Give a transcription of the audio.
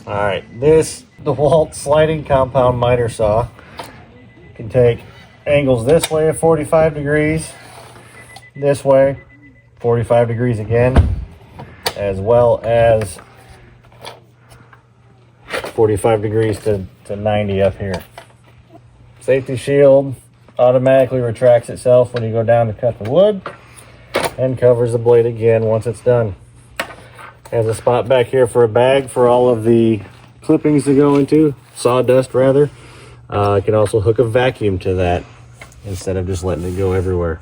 All right, this DEWALT sliding compound miter saw can take angles this way at 45 degrees, this way 45 degrees again, as well as 45 degrees to 90 up here. Safety shield automatically retracts itself when you go down to cut the wood and covers the blade again once it's done. Has a spot back here for a bag for all of the clippings to go into, sawdust rather. You can also hook a vacuum to that instead of just letting it go everywhere.